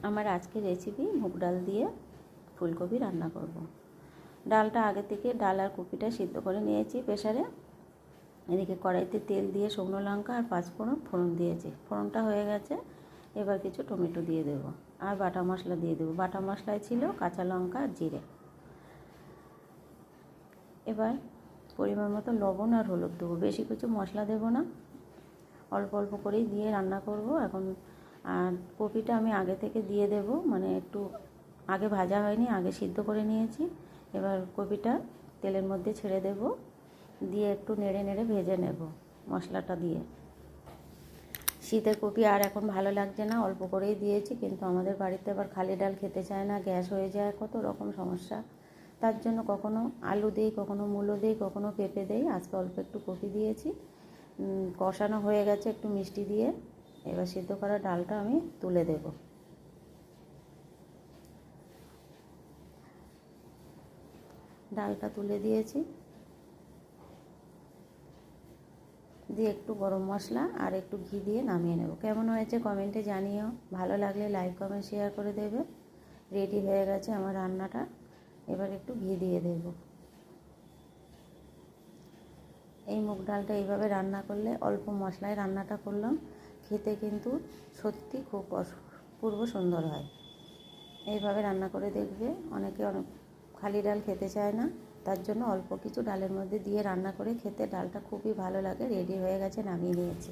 আমার আজকের রেসিপি মুগ ডাল দিয়ে ফুলকপি রান্না করব। ডালটা আগে থেকে ডাল আর কপিটা সিদ্ধ করে নিয়েছি প্রেসারে। এদিকে কড়াইতে তেল দিয়ে শুকনো লঙ্কা আর পাঁচফোড়ন ফোড়ন দিয়েছি। ফোড়নটা হয়ে গেছে, এবার কিছু টমেটো দিয়ে দেবো আর বাটা মশলা দিয়ে দেবো। বাটা মশলায় ছিল কাঁচা লঙ্কা আর জিরে। এবার পরিমাণ মতো লবণ আর হলুদ দেবো, বেশি কিছু মশলা দেবো না, অল্প অল্প করেই দিয়ে রান্না করব এখন। আর কপিটা আমি আগে থেকে দিয়ে দেব, মানে একটু আগে ভাজা হয়নি, আগে সিদ্ধ করে নিয়েছি। এবার কপিটা তেলের মধ্যে ছেড়ে দেব, দিয়ে একটু নেড়ে নেড়ে ভেজে নেব মশলাটা দিয়ে। শীতের কপি আর এখন ভালো লাগছে না, অল্প করেই দিয়েছি, কিন্তু আমাদের বাড়িতে আবার খালি ডাল খেতে চায় না, গ্যাস হয়ে যায়, কত রকম সমস্যা। তার জন্য কখনো আলু দিই, কখনো মূলো দিই, কখনো পেঁপে দিই। আজকে অল্প একটু কপি দিয়েছি। কষানো হয়ে গেছে একটু মিষ্টি দিয়ে। এবার সিদ্ধ করা ডালটা আমি তুলে দেব। ডালটা তুলে দিয়েছি, দিয়ে একটু গরম মশলা আর একটু ঘি দিয়ে নামিয়ে নেব। কেমন হয়েছে কমেন্টে জানিও, ভালো লাগলে লাইক কমেন্ট শেয়ার করে দেবে। রেডি হয়ে গেছে আমার রান্নাটা। এবার একটু ঘি দিয়ে দেব। এই মুগ ডালটা এইভাবে রান্না করলে, অল্প মশলায় রান্নাটা করলাম, খেতে কিন্তু সত্যি খুব অপূর্ব সুন্দর হয়। এইভাবে রান্না করে দেখবে। অনেকে খালি ডাল খেতে চায় না, তার জন্য অল্প কিছু ডালের মধ্যে দিয়ে রান্না করে খেতে ডালটা খুবই ভালো লাগে। রেডি হয়ে গেছে, নামিয়ে নিয়েছি।